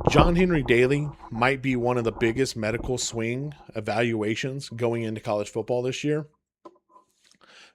John Henry Daley might be one of the biggest medical swing evaluations going into college football this year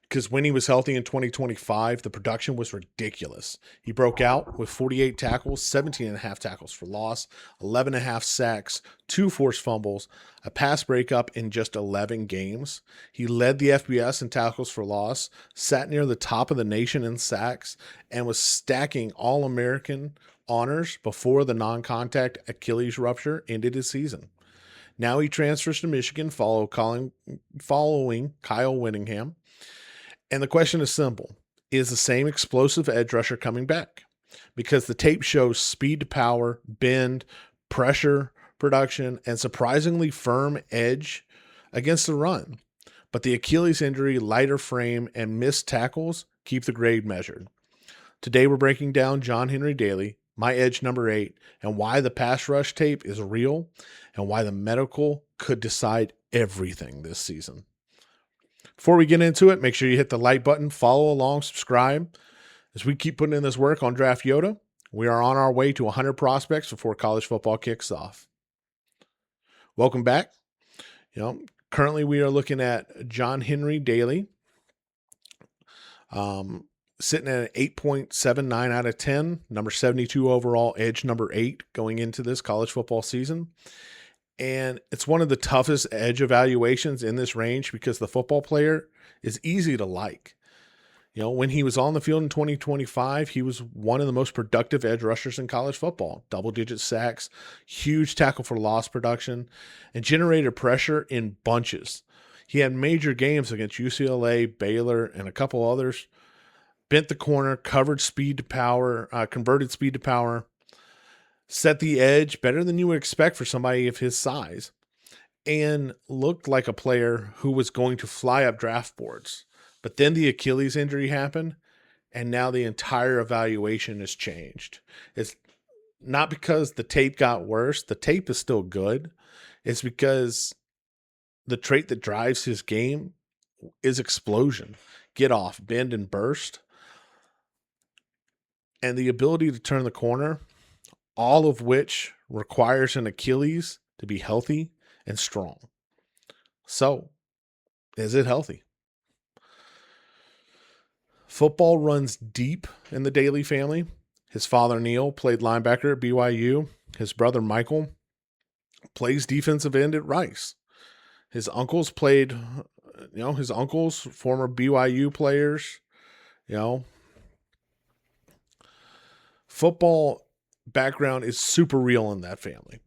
because when he was healthy in 2025, the production was ridiculous. He broke out with 48 tackles, 17 and a half tackles for loss, 11 and a half sacks, 2 forced fumbles, a pass breakup in just 11 games. He led the FBS in tackles for loss, sat near the top of the nation in sacks, and was stacking All-American honors before the non-contact Achilles rupture ended his season. Now he transfers to Michigan following Kyle Whittingham. And the question is simple. Is the same explosive edge rusher coming back? Because the tape shows speed to power, bend, pressure, production, and surprisingly firm edge against the run. But the Achilles injury, lighter frame, and missed tackles keep the grade measured. Today we're breaking down John Henry Daley, my edge number 8, and why the pass rush tape is real and why the medical could decide everything this season. Before we get into it, make sure you hit the like button, follow along, subscribe. As we keep putting in this work on Draft Yoda, we are on our way to 100 prospects before college football kicks off. Welcome back. Currently we are looking at John Henry Daley, sitting at an 8.79 out of 10, number 72 overall, edge number 8 going into this college football season. And it's one of the toughest edge evaluations in this range because the football player is easy to like. When he was on the field in 2025, he was one of the most productive edge rushers in college football. Double-digit sacks, huge tackle for loss production, and generated pressure in bunches. He had major games against UCLA, Baylor, and a couple others. Bent the corner, converted speed to power, set the edge better than you would expect for somebody of his size, and looked like a player who was going to fly up draft boards. But then the Achilles injury happened, and now the entire evaluation has changed. It's not because the tape got worse. The tape is still good. It's because the trait that drives his game is explosion, get off, bend, and burst. And the ability to turn the corner, all of which requires an Achilles to be healthy and strong. So, is it healthy? Football runs deep in the Daley family. His father, Neil, played linebacker at BYU. His brother, Michael, plays defensive end at Rice. His uncles played, former BYU players, Football background is super real in that family.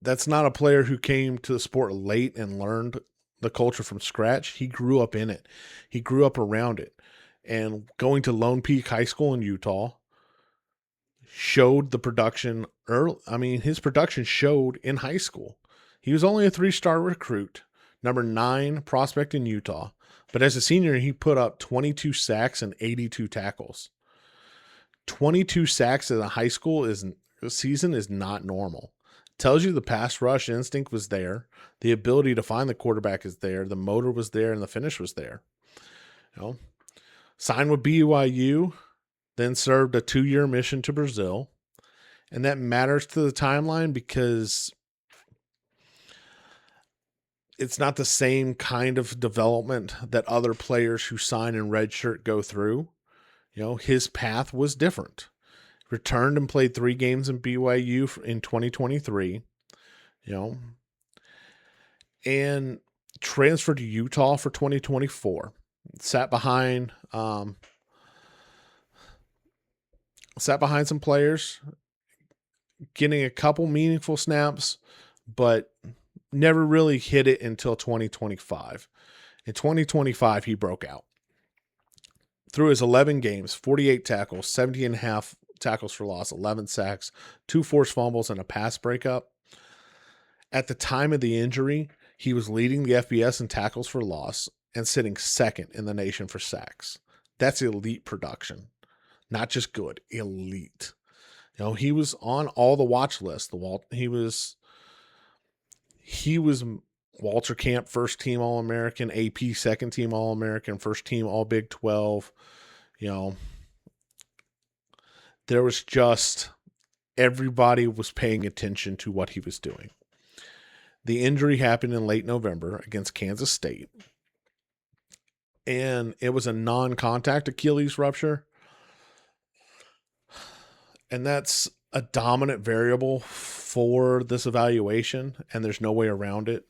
That's not a player who came to the sport late and learned the culture from scratch. He grew up in it. He grew up around it. And going to Lone Peak High School in Utah showed the production early. His production showed in high school. He was only a 3-star recruit, number 9 prospect in Utah. But as a senior, he put up 22 sacks and 82 tackles. 22 sacks in a high school season is not normal. Tells you the pass rush instinct was there. The ability to find the quarterback is there. The motor was there and the finish was there. Signed with BYU, then served a 2-year mission to Brazil. And that matters to the timeline because it's not the same kind of development that other players who sign in redshirt go through. His path was different. Returned and played 3 games in BYU in 2023, and transferred to Utah for 2024. Sat behind some players, getting a couple meaningful snaps, but never really hit it until 2025. In 2025, he broke out. Through his 11 games, 48 tackles, 70 and a half tackles for loss, 11 sacks, 2 forced fumbles, and a pass breakup. At the time of the injury, he was leading the FBS in tackles for loss and sitting second in the nation for sacks. That's elite production. Not just good, elite. He was on all the watch lists. He was Walter Camp, first team All-American, AP, second team All-American, first team All-Big 12. There was just everybody was paying attention to what he was doing. The injury happened in late November against Kansas State, and it was a non-contact Achilles rupture, and that's a dominant variable for this evaluation, and there's no way around it.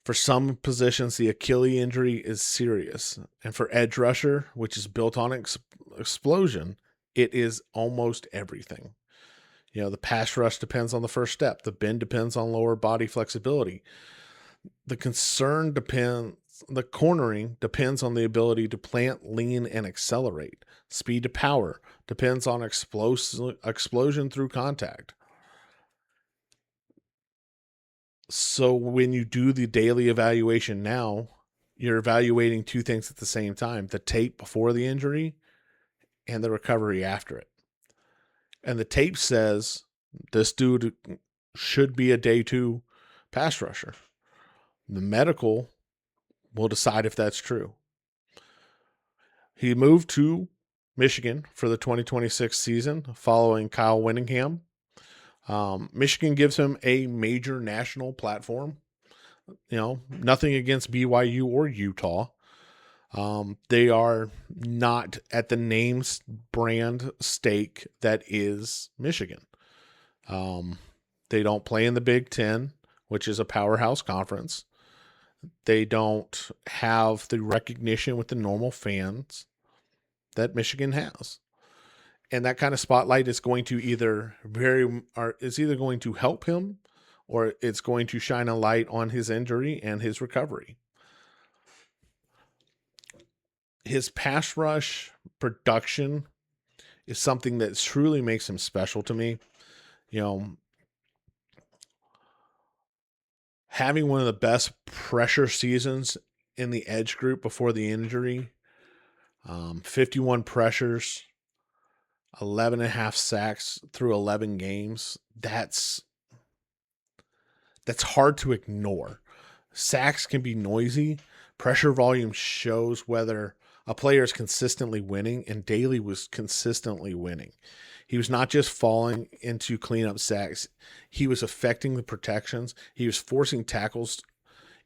For some positions, the Achilles injury is serious, and for edge rusher, which is built on explosion, it is almost everything. You know, the pass rush depends on the first step. The bend depends on lower body flexibility. The cornering depends on the ability to plant, lean, and accelerate. Speed to power depends on explosion through contact. So when you do the daily evaluation now, you're evaluating two things at the same time: the tape before the injury and the recovery after it. And the tape says this dude should be a day 2 pass rusher. The medical will decide if that's true. He moved to Michigan for the 2026 season following Kyle Whittingham. Michigan gives him a major national platform. You know, nothing against BYU or Utah. They are not at the names brand stake that is Michigan. They don't play in the Big Ten, which is a powerhouse conference. They don't have the recognition with the normal fans that Michigan has. And that kind of spotlight is going to either going to help him, or it's going to shine a light on his injury and his recovery. His pass rush production is something that truly makes him special to me. You know, having one of the best pressure seasons in the edge group before the injury, 51 pressures, 11 and a half sacks through 11 games. That's hard to ignore. Sacks can be noisy. Pressure volume shows whether a player is consistently winning, and Daley was consistently winning. He was not just falling into cleanup sacks. He was affecting the protections. He was forcing tackles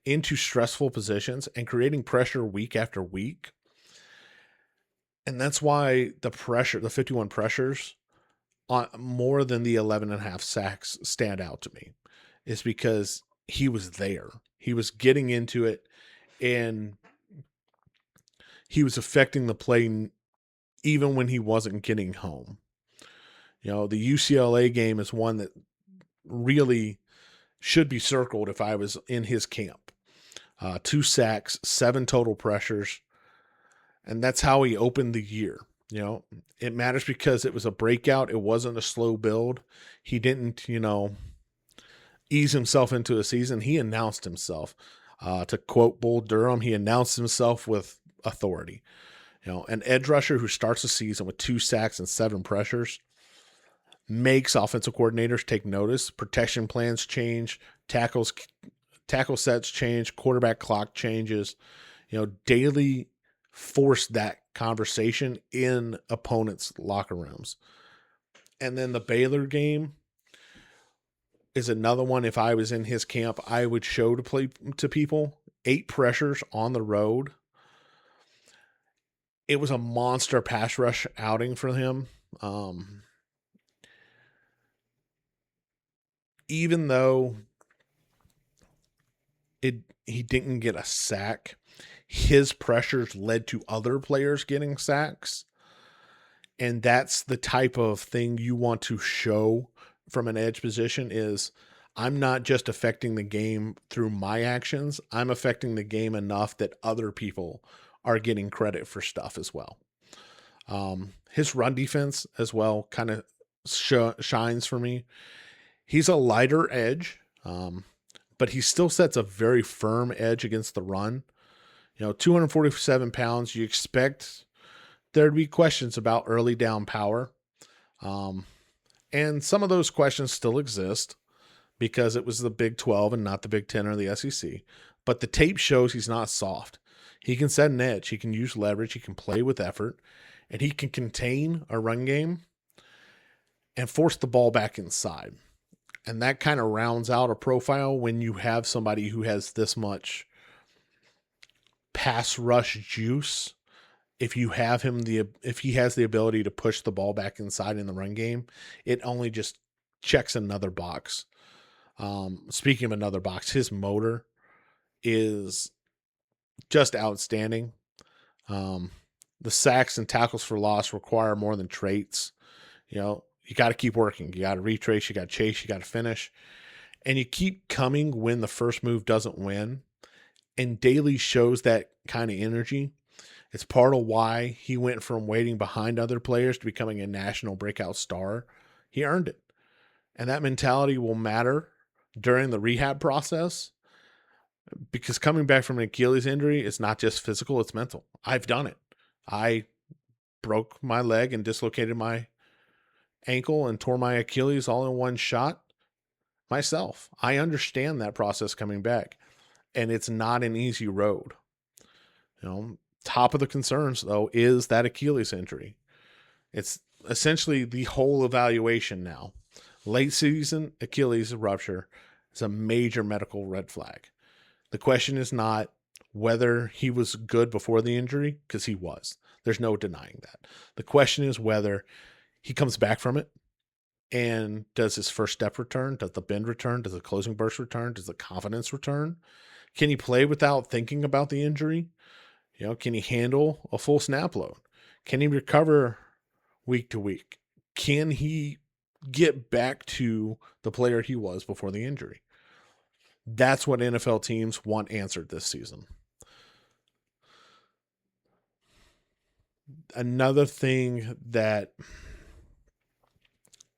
into stressful positions and creating pressure week after week. And that's why the 51 pressures, on more than the 11 and a half sacks, stand out to me. Is because he was there. He was getting into it, and he was affecting the play even when he wasn't getting home. You know, the UCLA game is one that really should be circled if I was in his camp. 2 sacks, 7 total pressures, and that's how he opened the year. You know, it matters because it was a breakout. It wasn't a slow build. He didn't, ease himself into a season. He announced himself. To quote Bull Durham, he announced himself with authority. You know, an edge rusher who starts the season with 2 sacks and 7 pressures makes offensive coordinators take notice. Protection plans change, tackle sets change, quarterback clock changes. You know, Daley forced that conversation in opponents' locker rooms. And then the Baylor game is another one. If I was in his camp, I would show to people 8 pressures on the road. It was a monster pass rush outing for him. Even though he didn't get a sack, his pressures led to other players getting sacks. And that's the type of thing you want to show from an edge position is, I'm not just affecting the game through my actions. I'm affecting the game enough that other people are getting credit for stuff as well. His run defense as well kind of shines for me. He's a lighter edge, but he still sets a very firm edge against the run. 247 pounds, you expect there to be questions about early down power. And some of those questions still exist because it was the Big 12 and not the Big 10 or the SEC. But the tape shows he's not soft. He can set an edge. He can use leverage. He can play with effort. And he can contain a run game. and force the ball back inside. And that kind of rounds out a profile when you have somebody who has this much pass rush juice. If he has the ability to push the ball back inside in the run game, it only just checks another box. Speaking of another box, his motor is just outstanding. The sacks and tackles for loss require more than traits. You got to keep working. You got to retrace, you got to chase, you got to finish. And you keep coming when the first move doesn't win. And Daley shows that kind of energy. It's part of why he went from waiting behind other players to becoming a national breakout star. He earned it. And that mentality will matter during the rehab process, because coming back from an Achilles injury is not just physical, it's mental. I've done it. I broke my leg and dislocated my ankle and tore my Achilles all in one shot myself. I understand that process coming back, and it's not an easy road. Top of the concerns, though, is that Achilles injury. It's essentially the whole evaluation now. Late season Achilles rupture is a major medical red flag. The question is not whether he was good before the injury, because he was. There's no denying that. The question is whether he comes back from it, and does his first step return? Does the bend return? Does the closing burst return? Does the confidence return? Can he play without thinking about the injury? Can he handle a full snap load? Can he recover week to week? Can he get back to the player he was before the injury? That's what NFL teams want answered this season. Another thing that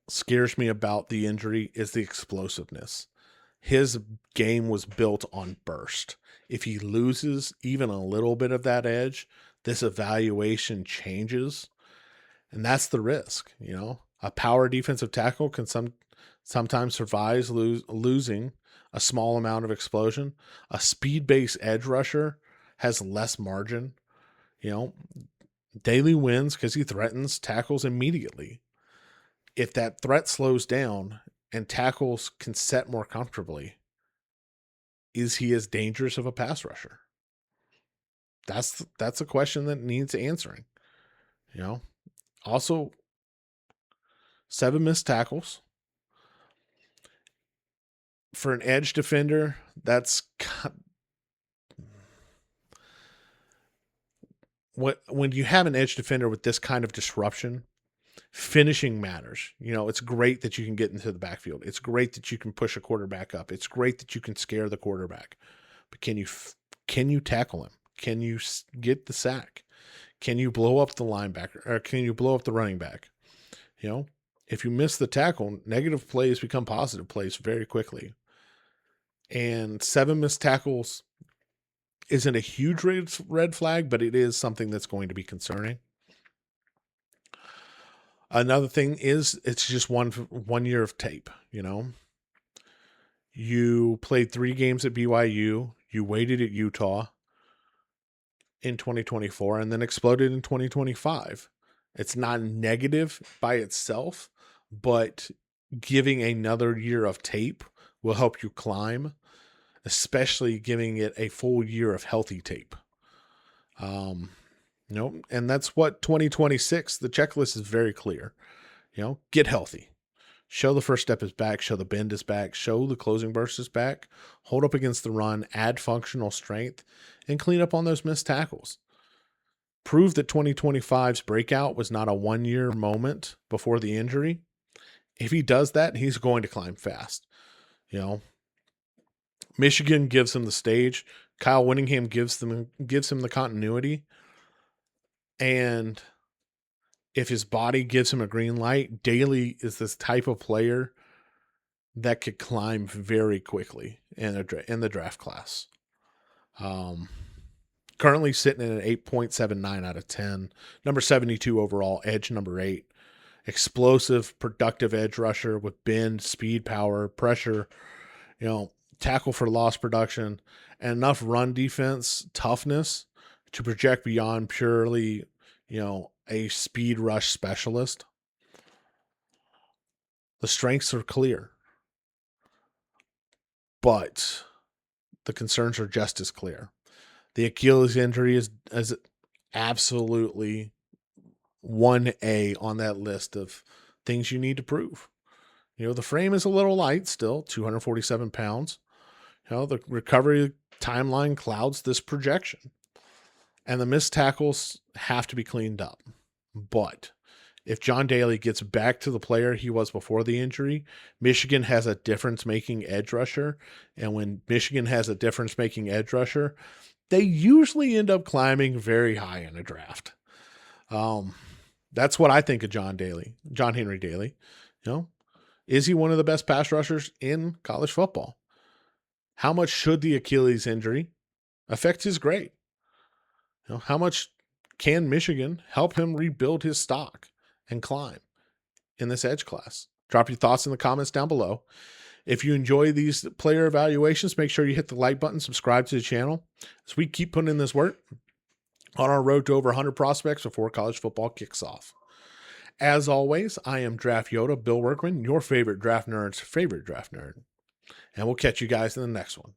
scares me about the injury is the explosiveness. His game was built on burst. If he loses even a little bit of that edge, this evaluation changes. And that's the risk. A power defensive tackle can sometimes survive losing a small amount of explosion. A speed-based edge rusher has less margin. Daley wins because he threatens tackles immediately. If that threat slows down and tackles can set more comfortably, is he as dangerous of a pass rusher? That's a question that needs answering. Also, 7 missed tackles. For an edge defender, that's when you have an edge defender with this kind of disruption, finishing matters. It's great that you can get into the backfield. It's great that you can push a quarterback up. It's great that you can scare the quarterback. But can you tackle him? Can you get the sack? Can you blow up the linebacker, or can you blow up the running back? If you miss the tackle, negative plays become positive plays very quickly. And 7 missed tackles isn't a huge red flag, but it is something that's going to be concerning. Another thing is it's just one year of tape. You played 3 games at BYU. You waited at Utah in 2024 and then exploded in 2025. It's not negative by itself, but giving another year of tape will help you climb, especially giving it a full year of healthy tape. And that's what 2026, the checklist is very clear. Get healthy. Show the first step is back. Show the bend is back. Show the closing burst is back. Hold up against the run. Add functional strength. And clean up on those missed tackles. Prove that 2025's breakout was not a one-year moment before the injury. If he does that, he's going to climb fast. Michigan gives him the stage. Kyle Whittingham gives him the continuity. And if his body gives him a green light, Daley is this type of player that could climb very quickly in the draft class. Currently sitting at an 8.79 out of 10. Number 72 overall, edge number 8. Explosive, productive edge rusher with bend, speed, power, pressure, tackle for loss production, and enough run defense toughness to project beyond purely, a speed rush specialist. The strengths are clear, but the concerns are just as clear. The Achilles injury is absolutely 1A on that list of things you need to prove. The frame is a little light still, 247 pounds. The recovery timeline clouds this projection. And the missed tackles have to be cleaned up. But if John Daley gets back to the player he was before the injury, Michigan has a difference-making edge rusher. And when Michigan has a difference-making edge rusher, they usually end up climbing very high in a draft. That's what I think of John Henry Daley. Is he one of the best pass rushers in college football? How much should the Achilles injury affect his grade? How much can Michigan help him rebuild his stock and climb in this edge class? Drop your thoughts in the comments down below. If you enjoy these player evaluations, make sure you hit the like button, subscribe to the channel as we keep putting in this work on our road to over 100 prospects before college football kicks off. As always, I am Draft Yoda, Bill Workman, your favorite draft nerd's favorite draft nerd. And we'll catch you guys in the next one.